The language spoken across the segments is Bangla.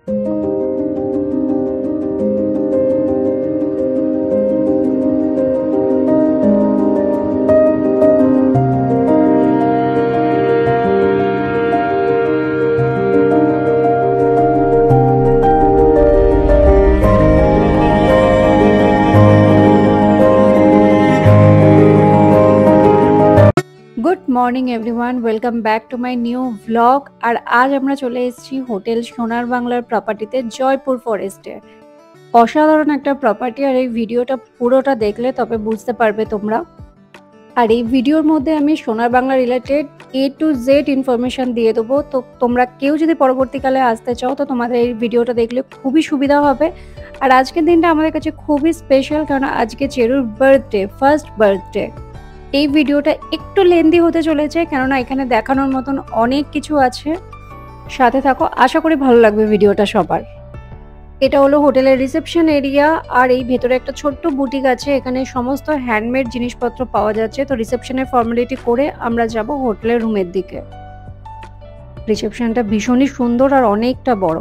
Good morning everyone, welcome back to my new vlog. আর আজ আমরা চলে এসেছি হোটেল সোনার বাংলার প্রপার্টিতে, জয়পুর ফরেস্টে। অসাধারণ একটা প্রপার্টি, আর এই ভিডিওটা পুরোটা দেখলে তবে বুঝতে পারবে তোমরা। আর এই ভিডিওর মধ্যে আমি সোনার Bangla related A to Z information দিয়ে দেবো। তো তোমরা কেউ যদি পরবর্তীকালে আসতে চাও তো তোমাদের এই ভিডিওটা দেখলে খুবই সুবিধা হবে। আর আজকের দিনটা আমাদের কাছে খুবই স্পেশাল, কারণ আজকে চেরুর বার্থডে, ফার্স্ট বার্থডে। এই ভিডিওটা একটু লেন্দি হতে চলেছে, কেননা এখানে দেখানোর মতন অনেক কিছু আছে। সাথে থাকো, আশা করি ভালো লাগবে ভিডিওটা সবার। এটা হলো হোটেলের রিসেপশন এরিয়া, আর এই ভেতরে একটা ছোট্ট বুটিক আছে, এখানে সমস্ত হ্যান্ডমেড জিনিসপত্র পাওয়া যাচ্ছে। তো রিসেপশনের ফর্মালিটি করে আমরা যাব হোটেলের রুমের দিকে। রিসেপশনটা ভীষণই সুন্দর আর অনেকটা বড়।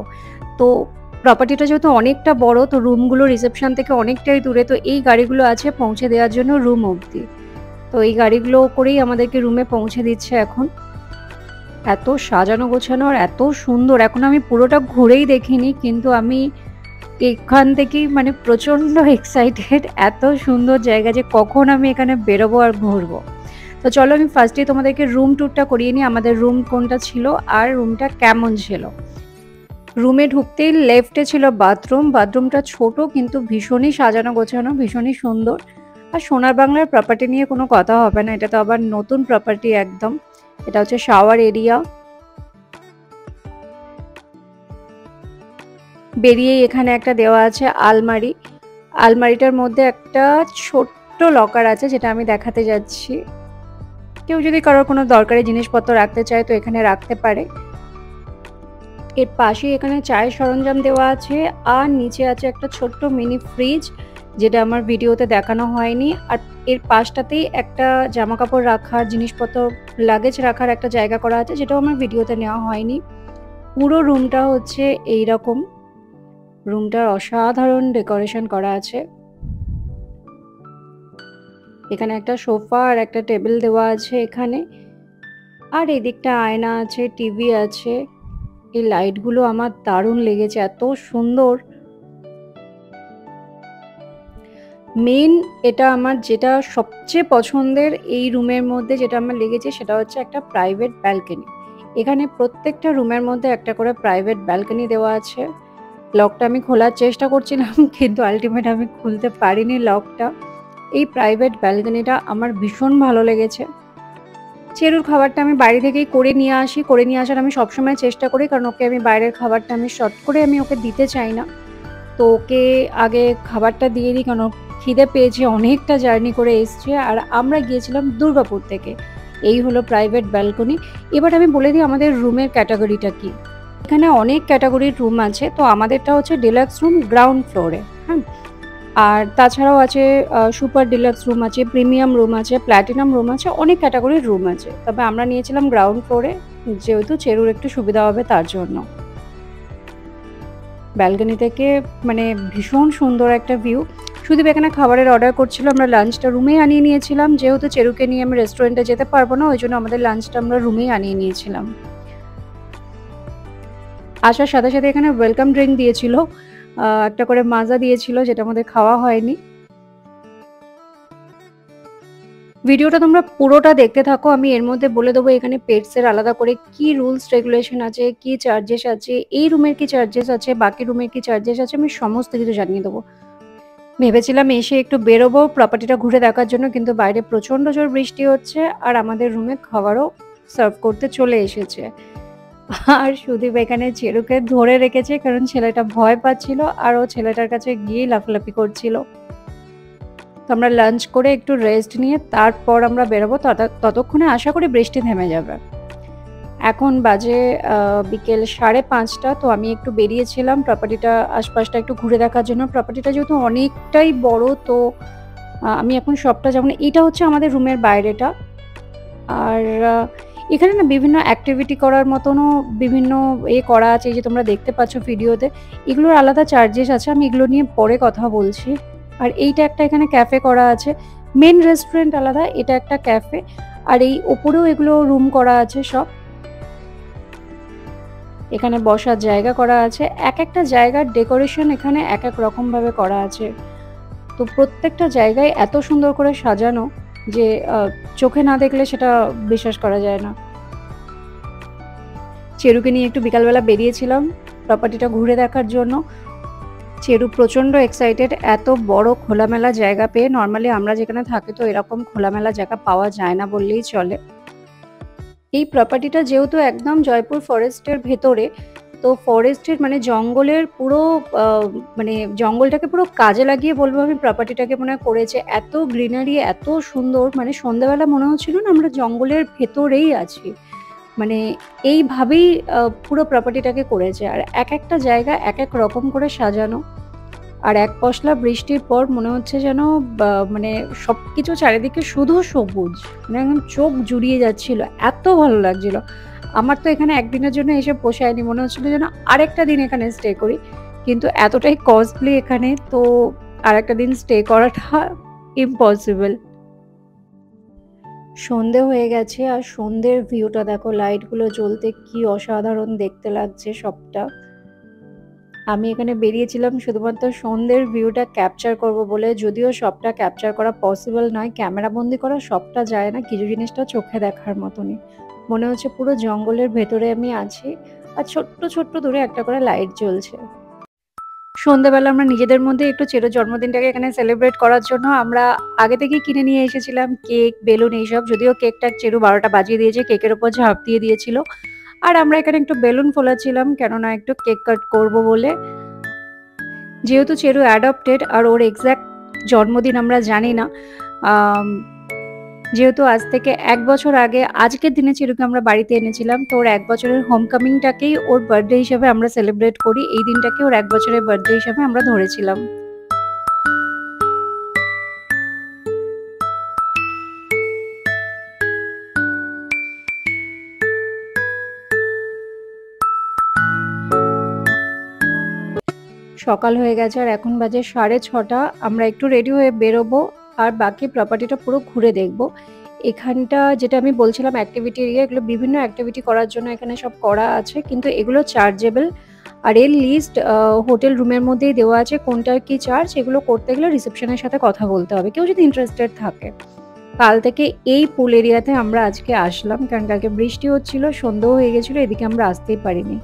তো প্রপার্টিটা যেহেতু অনেকটা বড়, তো রুমগুলো রিসেপশন থেকে অনেকটাই দূরে। তো এই গাড়িগুলো আছে পৌঁছে দেওয়ার জন্য রুম অবধি। তো এই গাড়িগুলো করেই আমাদেরকে রুমে পৌঁছে দিচ্ছে এখন। এত সাজানো গোছানো আর এত সুন্দর। এখন আমি পুরোটা ঘুরেই দেখিনি, কিন্তু আমি এখান থেকেই মানে প্রচণ্ড এক্সাইটেড। এত সুন্দর জায়গা যে কখন আমি এখানে বেরোবো আর ঘুরবো। তো চলো আমি ফার্স্টে তোমাদেরকে রুম ট্যুরটা করিয়ে নিই, আমাদের রুম কোনটা ছিল আর রুমটা কেমন ছিল। রুমে ঢুকতেই লেফটে ছিল বাথরুম। বাথরুমটা ছোট কিন্তু ভীষণই সাজানো গোছানো, ভীষণই সুন্দর। আর সোনার বাংলার প্রপার্টি নিয়ে কোনো কথা হবে না, এটা তো আবার নতুন প্রপার্টি একদম। এটা হচ্ছে শাওয়ার এরিয়া। বেরিয়েই এখানে একটা দেওয়া আছে আলমারি। আলমারিটার মধ্যে একটা ছোট্ট লকার আছে, যেটা আমি দেখাতে যাচ্ছি। কেউ যদি কারোর কোনো দরকারি জিনিসপত্র রাখতে চায় তো এখানে রাখতে পারে। এর পাশেই এখানে চায়ের সরঞ্জাম দেওয়া আছে, আর নিচে আছে একটা ছোট্ট মিনি ফ্রিজ, যেটা আমার ভিডিওতে দেখানো হয়নি। আর এর পাশটাতেই একটা জামা কাপড় রাখার, জিনিসপত্র লাগেজ রাখার একটা জায়গা করা আছে, যেটাও আমার ভিডিওতে নেওয়া হয়নি। পুরো রুমটা হচ্ছে এইরকম। রুমটার অসাধারণ ডেকোরেশন করা আছে। এখানে একটা সোফা আর একটা টেবিল দেওয়া আছে এখানে। আর এই দিকটা আয়না আছে, টিভি আছে। এই লাইটগুলো আমার দারুণ লেগেছে, এত সুন্দর। মেন এটা আমার যেটা সবচেয়ে পছন্দের এই রুমের মধ্যে, যেটা আমার লেগেছে সেটা হচ্ছে একটা প্রাইভেট ব্যালকনি। এখানে প্রত্যেকটা রুমের মধ্যে একটা করে প্রাইভেট ব্যালকনি দেওয়া আছে। লকটা আমি খোলার চেষ্টা করছিলাম, কিন্তু আলটিমেট আমি খুলতে পারিনি লকটা। এই প্রাইভেট ব্যালকনিটা আমার ভীষণ ভালো লেগেছে। চেরুর খাবারটা আমি বাইরে থেকেই করে নিয়ে আসি, করে নিয়ে আসার আমি সবসময় চেষ্টা করি, কারণ ওকে আমি বাইরের খাবারটা আমি শর্ট করে আমি ওকে দিতে চাই না। তো ওকে আগে খাবারটা দিয়ে দিই, কারণ খিদে পেয়েছে, অনেকটা জার্নি করে এসছে। আর আমরা গিয়েছিলাম দুর্গাপুর থেকে। এই হলো প্রাইভেট ব্যালকনি। এবার আমি বলে দিই আমাদের রুমের ক্যাটাগরিটা কি। এখানে অনেক ক্যাটাগরির রুম আছে, তো আমাদেরটা হচ্ছে ডিলাক্স রুম, গ্রাউন্ড ফ্লোরে। হ্যাঁ, আর তাছাড়াও আছে সুপার ডিলাক্স রুম আছে, প্রিমিয়াম রুম আছে, প্ল্যাটিনাম রুম আছে, অনেক ক্যাটাগরির রুম আছে। তবে আমরা নিয়েছিলাম গ্রাউন্ড ফ্লোরে, যেহেতু চেরুর একটু সুবিধা হবে তার জন্য। ব্যালকনি থেকে মানে ভীষণ সুন্দর একটা ভিউ। শুধু এখানে খাবারের অর্ডার করছিল, আমরা লাঞ্চটা রুমেই আনিয়ে নিয়েছিলাম। যেহেতু চেরুকে নিয়ে আমি রেস্টুরেন্টে যেতে পারবো না, ওই জন্য আমাদের লাঞ্চটা আমরা রুমেই আনিয়ে নিয়েছিলাম। আসার সাথে সাথে এখানে ওয়েলকাম ড্রিঙ্ক দিয়েছিল, একটা করে মাজা দিয়েছিল, যেটা আমাদের খাওয়া হয়নি। ভিডিওটা তোমরা পুরোটা দেখতে থাকো, আমি এর মধ্যে বলে দেবো এখানে পেটসের আলাদা করে কি রুলস রেগুলেশন আছে, কি চার্জেস আছে, এই রুমের কি চার্জেস আছে, বাকি রুমের কি চার্জেস আছে, আমি সমস্ত কিছু জানিয়ে দেবো। ভেবেছিলাম এসে একটু বেরোবো প্রপার্টিটা ঘুরে দেখার জন্য, কিন্তু বাইরে প্রচণ্ড জোর বৃষ্টি হচ্ছে, আর আমাদের রুমে খাবারও সার্ভ করতে চলে এসেছে। আর সুদীপ এখানে চেরুকে ধরে রেখেছে, কারণ ছেলেটা ভয় পাচ্ছিল, আর ও ছেলেটার কাছে গিয়ে লাফালাফি করছিল। তো আমরা লাঞ্চ করে একটু রেস্ট নিয়ে তারপর আমরা বেরোবো। ততক্ষণে আশা করি বৃষ্টি থেমে যাবে। এখন বাজে বিকেল 5:30। তো আমি একটু বেরিয়েছিলাম প্রপার্টিটা আশপাশটা একটু ঘুরে দেখার জন্য। প্রপার্টিটা যেহেতু অনেকটাই বড়, তো আমি এখন সবটা যেমন, এটা হচ্ছে আমাদের রুমের বাইরেটা। আর এখানে না বিভিন্ন অ্যাক্টিভিটি করার মতনও বিভিন্ন করা আছে, এই যে তোমরা দেখতে পাচ্ছ ভিডিওতে। এগুলোর আলাদা চার্জেস আছে, আমি এগুলো নিয়ে পরে কথা বলছি। আর এইটা একটা এখানে ক্যাফে করা আছে, মেন রেস্টুরেন্ট আলাদা, এটা একটা ক্যাফে। আর এই ওপরেও এগুলো রুম করা আছে সব। এখানে বসার জায়গা করা আছে, এক একটা জায়গার ডেকোরেশন এখানে এক এক রকমভাবে করা আছে। তো প্রত্যেকটা জায়গায় এত সুন্দর করে সাজানো যে চোখে না দেখলে সেটা বিশ্বাস করা যায় না। চেরুকে নিয়ে একটু বিকালবেলা বেরিয়েছিলাম প্রপার্টিটা ঘুরে দেখার জন্য। চেরু প্রচণ্ড এক্সাইটেড, এত বড় খোলামেলা জায়গা পেয়ে। নর্মালি আমরা যেখানে থাকি তো এরকম খোলামেলা জায়গা পাওয়া যায় না বললেই চলে। এই প্রপার্টিটা যেহেতু একদম জয়পুর ফরেস্টের ভেতরে, তো ফরেস্টের মানে জঙ্গলের পুরো মানে জঙ্গলটাকে পুরো কাজে লাগিয়ে বলবো আমি প্রপার্টিটাকে মনে হয় করেছে। এত গ্রিনারি, এত সুন্দর, মানে সন্ধ্যাবেলা মনে হচ্ছিল না আমরা জঙ্গলের ভেতরেই আছি। মানে এইভাবেই পুরো প্রপার্টিটাকে করেছে। আর এক একটা জায়গা এক এক রকম করে সাজানো। আর এক পশলা বৃষ্টির পর মনে হচ্ছে যেন মানে সবকিছু চারিদিকে শুধু সবুজ, মানে একদম চোখ জুড়িয়ে যাচ্ছিল, এত ভালো লাগছিল। আমার তো এখানে একদিনের জন্য এসে পোষায়নি, মনে হচ্ছিল যেন আরেকটা দিন এখানে স্টে করি, কিন্তু এতটাই কস্টলি এখানে, তো আরেকটা দিন স্টে করাটা ইম্পসিবল। সন্ধে হয়ে গেছে, আর সন্ধ্যের ভিউটা দেখো, লাইটগুলো জ্বলতে কি অসাধারণ দেখতে লাগছে সবটা। আমি এখানে বেরিয়েছিলাম শুধুমাত্র সন্ধ্যের ভিউটা ক্যাপচার করব বলে, যদিও সবটা ক্যাপচার করা পসিবল নয়, ক্যামেরা বন্দি করা সবটা যায় না, কিছু জিনিসটা চোখে দেখার মতনই। মনে হচ্ছে পুরো জঙ্গলের ভেতরে আমি আছি, আর ছোট্ট ছোট্ট দূরে একটা করে লাইট জ্বলছে। সন্ধ্যাবেলা আমরা নিজেদের মধ্যে একটু চেরোর জন্মদিনটাকে এখানে সেলিব্রেট করার জন্য আমরা আগে থেকেই কিনে নিয়ে এসেছিলাম কেক, বেলুন, এইসব। যদিও কেকটা চেরু 12টা বাজিয়ে দিয়েছে, কেকের ওপর ঝাঁপ দিয়ে দিয়েছিল। আর আমরা এখানে একটু বেলুন ফোলাচ্ছিলাম, কেননা একটু কেক কাট করবো বলে। যেহেতু চেরু অ্যাডপ্টেড আর ওর এক্স্যাক্ট জন্মদিন আমরা জানি না, যেহেতু আজ থেকে 1 বছর আগে আজকের দিনে চেরুকে আমরা বাড়িতে এনেছিলাম, তো ওর 1 বছরের হোমকামিংটাকেই ওর বার্থডে হিসেবে আমরা সেলিব্রেট করি। এই দিনটাকে ওর 1 বছরের বার্থডে হিসেবে আমরা ধরেছিলাম। সকাল হয়ে গেছে আর এখন বাজে 6:30। আমরা একটু রেডি হয়ে বেরোবো আর বাকি প্রপার্টিটা পুরো ঘুরে দেখবো। এখানটা যেটা আমি বলছিলাম অ্যাক্টিভিটি এরিয়া, এগুলো বিভিন্ন অ্যাক্টিভিটি করার জন্য এখানে সব করা আছে, কিন্তু এগুলো চার্জেবল। আর এর লিস্ট হোটেল রুমের মধ্যেই দেওয়া আছে, কোনটার কি চার্জ। এগুলো করতে গেলে রিসেপশনের সাথে কথা বলতে হবে, কেউ যদি ইন্টারেস্টেড থাকে। কাল থেকে এই পুল এরিয়াতে আমরা আজকে আসলাম, কারণ কালকে বৃষ্টি হচ্ছিল, সন্ধ্যেও হয়ে গেছিলো, এদিকে আমরা আসতেই পারিনি।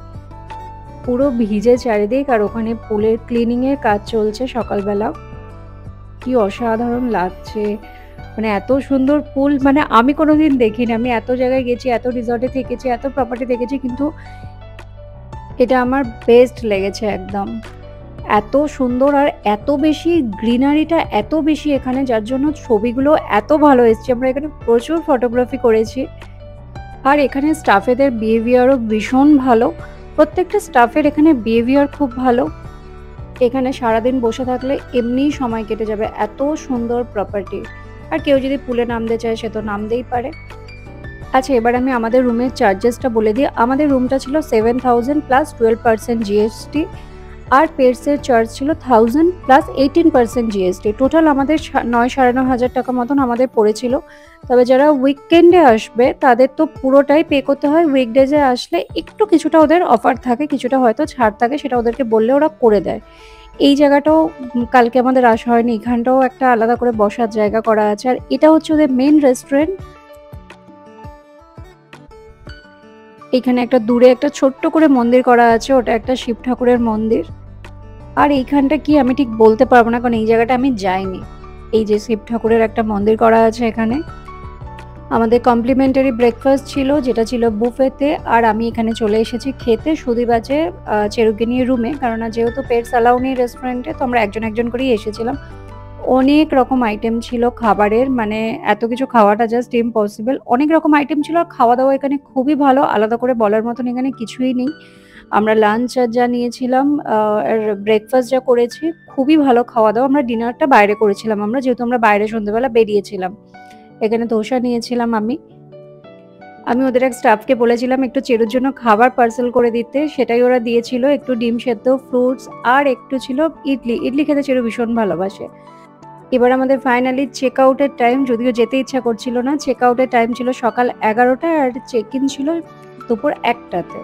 পুরো ভিজে চারিদিক, আর ওখানে পুলের ক্লিনিং এর কাজ চলছে সকালবেলা। কি অসাধারণ লাগছে, মানে এত সুন্দর পুল, মানে আমি কোনোদিন দেখিনি। আমি এত জায়গায় গেছি, এত রিসর্টে থেকেছি, এত প্রপার্টি দেখেছি, কিন্তু এটা আমার বেস্ট লেগেছে একদম। এত সুন্দর আর এত বেশি গ্রিনারিটা এত বেশি এখানে, যার জন্য ছবিগুলো এত ভালো এসছে। আমরা এখানে প্রচুর ফটোগ্রাফি করেছি। আর এখানে স্টাফেদের বিহেভিয়ারও ভীষণ ভালো, প্রত্যেকটা স্টাফের এখানে বিহেভিয়ার খুব ভালো। এখানে সারাদিন বসে থাকলে এমনিই সময় কেটে যাবে, এত সুন্দর প্রপার্টি। আর কেউ যদি পুলে নামতে চায় সে তো নামতেই পারে। আচ্ছা, এবার আমি আমাদের রুমের চার্জেসটা বলে দিই। আমাদের রুমটা ছিল 7000 প্লাস 12% জিএসটি, আর পেটসের চার্জ ছিল 1000 প্লাস 18% জিএসটি। টোটাল আমাদের 9-9.5 টাকা মতন আমাদের পড়েছিল। তবে যারা উইকেন্ডে আসবে তাদের তো পুরোটাই পে করতে হয়। উইকডেজে আসলে একটু কিছুটা ওদের অফার থাকে, কিছুটা হয়তো ছাড় থাকে, সেটা ওদেরকে বললে ওরা করে দেয়। এই জায়গাটাও কালকে আমাদের আসা হয়নি, এখানটাও একটা আলাদা করে বসার জায়গা করা আছে। আর এটা হচ্ছে ওদের মেন রেস্টুরেন্ট। এখানে একটা দূরে একটা ছোট্ট করে মন্দির করা আছে, ওটা একটা শিব ঠাকুরের মন্দির। আর এইখানটা কি আমি ঠিক বলতে পারবো না, কারণ এই জায়গাটা আমি যাইনি। এই যে শিব ঠাকুরের একটা মন্দির করা আছে এখানে। আমাদের কমপ্লিমেন্টারি ব্রেকফাস্ট ছিল, যেটা ছিল বুফেতে। আর আমি এখানে চলে এসেছি খেতে সুদীপ আছে চেরুকে নিয়ে রুমে, কারণ যেহেতু পেটস অ্যালাউ নেই রেস্টুরেন্টে, তো আমরা একজন একজন করেই এসেছিলাম। অনেক রকম আইটেম ছিল খাবারের, মানে এত কিছু খাওয়াটা জাস্ট ইম্পসিবল। অনেক রকম আইটেম ছিল, আর খাওয়া দাওয়া এখানে খুবই ভালো, আলাদা করে বলার মতন এখানে কিছুই নেই। আমরা লাঞ্চ যা নিয়েছিলাম আর ব্রেকফাস্ট যা করেছি, খুবই ভালো খাওয়া দাওয়া। আমরা ডিনারটা বাইরে করেছিলাম, যেহেতু আমরা বাইরে সন্ধ্যেবেলা বেরিয়েছিলাম। এখানে ধোসা নিয়েছিলাম আমি। আমি ওদের এক স্টাফকে বলেছিলাম একটু চেরুর জন্য খাবার পার্সেল করে দিতে, সেটাই ওরা দিয়েছিল। একটু ডিম সেদ্ধ, ফ্রুটস আর একটু ছিল ইডলি। ইডলি খেতে চেরু ভীষণ ভালোবাসে। এবার আমাদের ফাইনালি চেক আউটের টাইম, যদিও যেতে ইচ্ছা করছিল না। চেক আউটের টাইম ছিল সকাল 11টায় আর চেক ইন ছিল দুপুর 1টাতে।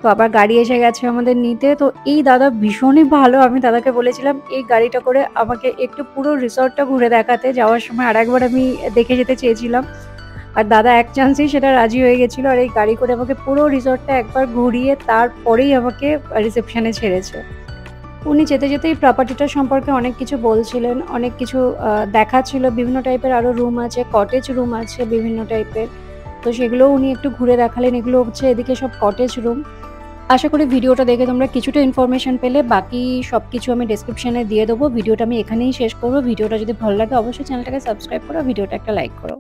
তো আবার গাড়ি এসে গেছে আমাদের নিতে। তো এই দাদা ভীষণই ভালো। আমি দাদাকে বলেছিলাম এই গাড়িটা করে আমাকে একটু পুরো রিসর্টটা ঘুরে দেখাতে। যাওয়ার সময় আরেকবার আমি দেখে যেতে চেয়েছিলাম, আর দাদা এক চান্সেই সেটা রাজি হয়ে গেছিলো। আর এই গাড়ি করে আমাকে পুরো রিসর্টটা একবার ঘুরিয়ে তারপরেই আমাকে রিসেপশনে ছেড়েছে। উনি যেতে যেতেই প্রপার্টিটা সম্পর্কে অনেক কিছু বলছিলেন, অনেক কিছু দেখাচ্ছিল। বিভিন্ন টাইপের আরও রুম আছে, কটেজ রুম আছে বিভিন্ন টাইপের। তো সেগুলোও উনি একটু ঘুরে দেখালেন। এগুলো হচ্ছে এদিকে সব কটেজ রুম। আশা করি ভিডিওটা দেখে তোমরা কিছুটা ইনফরমেশন পেলে। বাকি সব কিছু আমি ডেসক্রিপশনে দিয়ে দেবো। ভিডিওটা আমি এখানেই শেষ করবো। ভিডিওটা যদি ভালো লাগে অবশ্যই চ্যানেলটাকে সাবস্ক্রাইব করো, ভিডিওটা একটা লাইক করো।